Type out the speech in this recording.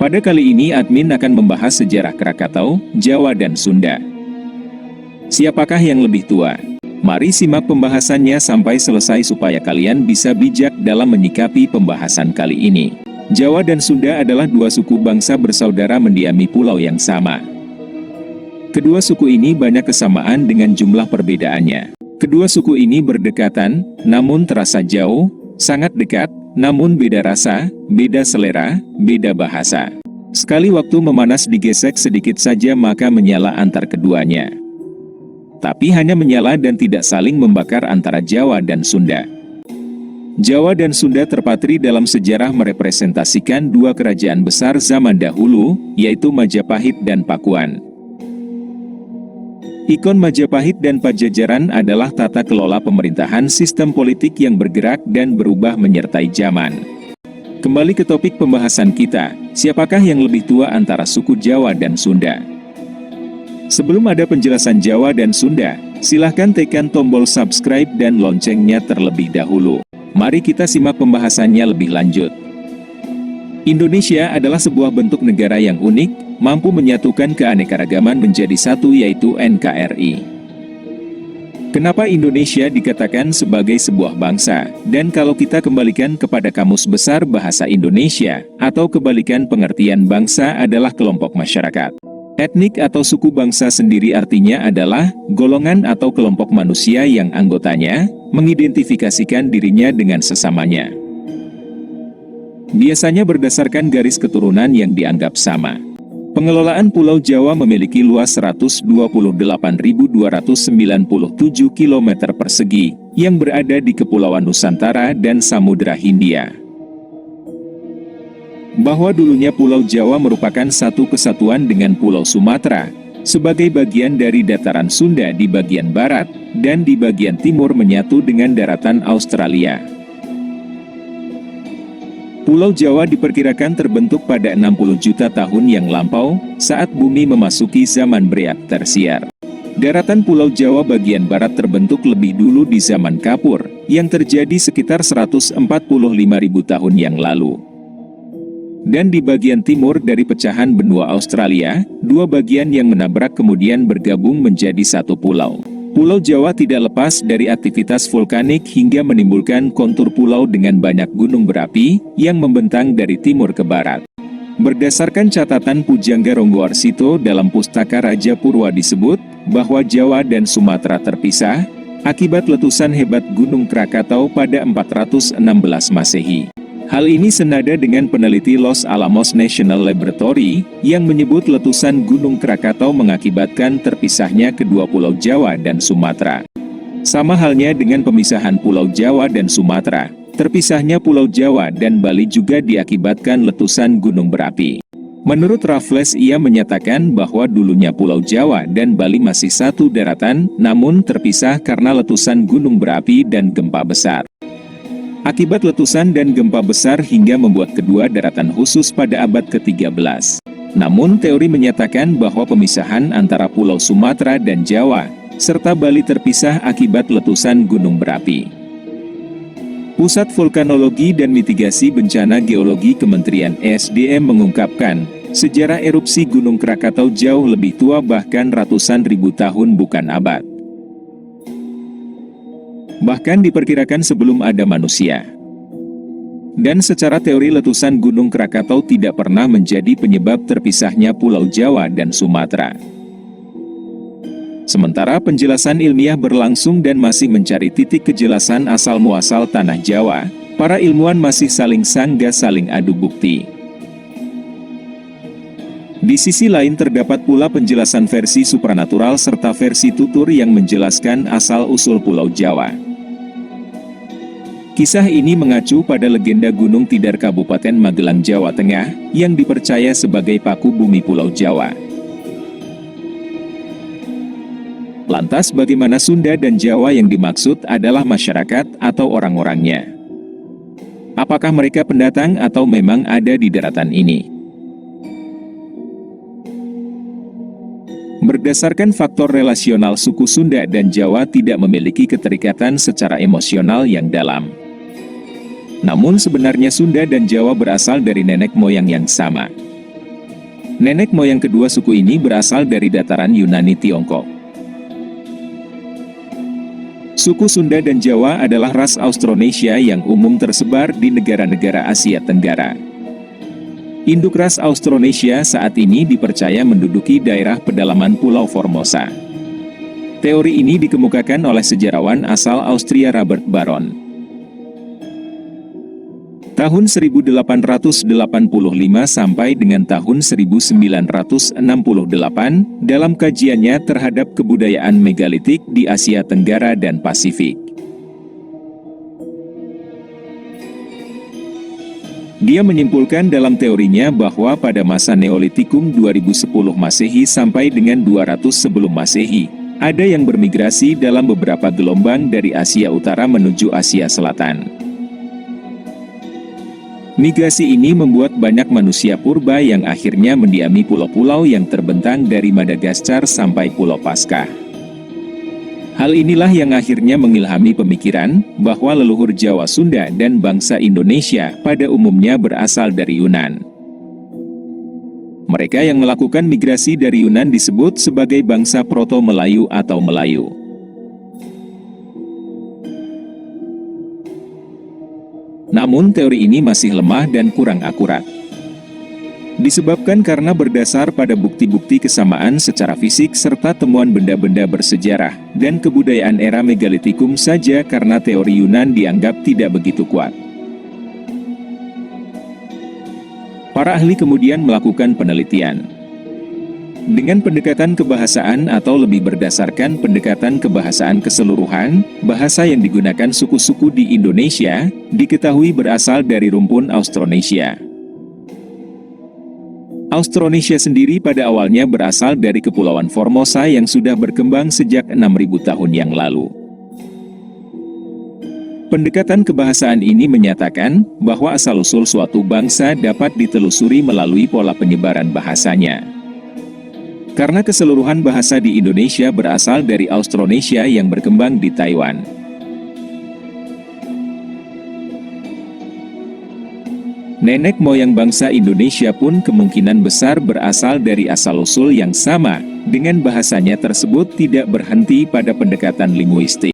Pada kali ini admin akan membahas sejarah Krakatau, Jawa dan Sunda. Siapakah yang lebih tua? Mari simak pembahasannya sampai selesai supaya kalian bisa bijak dalam menyikapi pembahasan kali ini. Jawa dan Sunda adalah dua suku bangsa bersaudara mendiami pulau yang sama. Kedua suku ini banyak kesamaan dengan jumlah perbedaannya. Kedua suku ini berdekatan, namun terasa jauh, sangat dekat, namun beda rasa, beda selera, beda bahasa. Sekali waktu memanas digesek sedikit saja maka menyala antar keduanya. Tapi hanya menyala dan tidak saling membakar antara Jawa dan Sunda. Jawa dan Sunda terpatri dalam sejarah merepresentasikan dua kerajaan besar zaman dahulu, yaitu Majapahit dan Pakuan. Ikon Majapahit dan Pajajaran adalah tata kelola pemerintahan sistem politik yang bergerak dan berubah menyertai zaman. Kembali ke topik pembahasan kita, siapakah yang lebih tua antara suku Jawa dan Sunda? Sebelum ada penjelasan Jawa dan Sunda, silahkan tekan tombol subscribe dan loncengnya terlebih dahulu. Mari kita simak pembahasannya lebih lanjut. Indonesia adalah sebuah bentuk negara yang unik, mampu menyatukan keanekaragaman menjadi satu yaitu NKRI. Kenapa Indonesia dikatakan sebagai sebuah bangsa? Dan kalau kita kembalikan kepada Kamus Besar Bahasa Indonesia, atau kebalikan pengertian bangsa adalah kelompok masyarakat. Etnik atau suku bangsa sendiri artinya adalah golongan atau kelompok manusia yang anggotanya mengidentifikasikan dirinya dengan sesamanya. Biasanya berdasarkan garis keturunan yang dianggap sama. Pengelolaan Pulau Jawa memiliki luas 128.297 km persegi, yang berada di Kepulauan Nusantara dan Samudra Hindia. Bahwa dulunya Pulau Jawa merupakan satu kesatuan dengan Pulau Sumatera, sebagai bagian dari dataran Sunda di bagian barat, dan di bagian timur menyatu dengan daratan Australia. Pulau Jawa diperkirakan terbentuk pada 60 juta tahun yang lampau, saat bumi memasuki zaman Break Tersier. Daratan Pulau Jawa bagian barat terbentuk lebih dulu di zaman Kapur, yang terjadi sekitar 145.000 tahun yang lalu. Dan di bagian timur dari pecahan benua Australia, dua bagian yang menabrak kemudian bergabung menjadi satu pulau. Pulau Jawa tidak lepas dari aktivitas vulkanik hingga menimbulkan kontur pulau dengan banyak gunung berapi yang membentang dari timur ke barat. Berdasarkan catatan Pujangga Ronggowarsito dalam Pustaka Raja Purwa disebut bahwa Jawa dan Sumatera terpisah akibat letusan hebat Gunung Krakatau pada 416 Masehi. Hal ini senada dengan peneliti Los Alamos National Laboratory, yang menyebut letusan Gunung Krakatau mengakibatkan terpisahnya kedua Pulau Jawa dan Sumatera. Sama halnya dengan pemisahan Pulau Jawa dan Sumatera, terpisahnya Pulau Jawa dan Bali juga diakibatkan letusan gunung berapi. Menurut Raffles ia menyatakan bahwa dulunya Pulau Jawa dan Bali masih satu daratan, namun terpisah karena letusan gunung berapi dan gempa besar. Akibat letusan dan gempa besar hingga membuat kedua daratan khusus pada abad ke-13. Namun teori menyatakan bahwa pemisahan antara Pulau Sumatera dan Jawa, serta Bali terpisah akibat letusan gunung berapi. Pusat Vulkanologi dan Mitigasi Bencana Geologi Kementerian ESDM mengungkapkan, sejarah erupsi Gunung Krakatau jauh lebih tua bahkan ratusan ribu tahun bukan abad. Bahkan diperkirakan sebelum ada manusia. Dan secara teori letusan Gunung Krakatau tidak pernah menjadi penyebab terpisahnya Pulau Jawa dan Sumatera. Sementara penjelasan ilmiah berlangsung dan masih mencari titik kejelasan asal-muasal tanah Jawa, para ilmuwan masih saling sanggah saling adu bukti. Di sisi lain terdapat pula penjelasan versi supranatural serta versi tutur yang menjelaskan asal-usul Pulau Jawa. Kisah ini mengacu pada legenda Gunung Tidar Kabupaten Magelang, Jawa Tengah, yang dipercaya sebagai paku bumi Pulau Jawa. Lantas bagaimana Sunda dan Jawa yang dimaksud adalah masyarakat atau orang-orangnya? Apakah mereka pendatang atau memang ada di daratan ini? Berdasarkan faktor relasional, suku Sunda dan Jawa tidak memiliki keterikatan secara emosional yang dalam. Namun sebenarnya Sunda dan Jawa berasal dari nenek moyang yang sama. Nenek moyang kedua suku ini berasal dari dataran Yunani Tiongkok. Suku Sunda dan Jawa adalah ras Austronesia yang umum tersebar di negara-negara Asia Tenggara. Induk ras Austronesia saat ini dipercaya menduduki daerah pedalaman Pulau Formosa. Teori ini dikemukakan oleh sejarawan asal Austria Robert Baron. Tahun 1885 sampai dengan tahun 1968, dalam kajiannya terhadap kebudayaan megalitik di Asia Tenggara dan Pasifik. Dia menyimpulkan dalam teorinya bahwa pada masa Neolitikum 2010 Masehi sampai dengan 200 sebelum Masehi, ada yang bermigrasi dalam beberapa gelombang dari Asia Utara menuju Asia Selatan. Migrasi ini membuat banyak manusia purba yang akhirnya mendiami pulau-pulau yang terbentang dari Madagaskar sampai Pulau Paskah. Hal inilah yang akhirnya mengilhami pemikiran bahwa leluhur Jawa Sunda dan bangsa Indonesia pada umumnya berasal dari Yunan. Mereka yang melakukan migrasi dari Yunan disebut sebagai bangsa Proto-Melayu atau Melayu. Namun teori ini masih lemah dan kurang akurat. Disebabkan karena berdasar pada bukti-bukti kesamaan secara fisik serta temuan benda-benda bersejarah dan kebudayaan era megalitikum saja karena teori Yunan dianggap tidak begitu kuat. Para ahli kemudian melakukan penelitian. Dengan pendekatan kebahasaan atau lebih berdasarkan pendekatan kebahasaan keseluruhan, bahasa yang digunakan suku-suku di Indonesia, diketahui berasal dari rumpun Austronesia. Austronesia sendiri pada awalnya berasal dari Kepulauan Formosa yang sudah berkembang sejak 6.000 tahun yang lalu. Pendekatan kebahasaan ini menyatakan bahwa asal-usul suatu bangsa dapat ditelusuri melalui pola penyebaran bahasanya. Karena keseluruhan bahasa di Indonesia berasal dari Austronesia yang berkembang di Taiwan. Nenek moyang bangsa Indonesia pun kemungkinan besar berasal dari asal-usul yang sama, dengan bahasanya tersebut tidak berhenti pada pendekatan linguistik.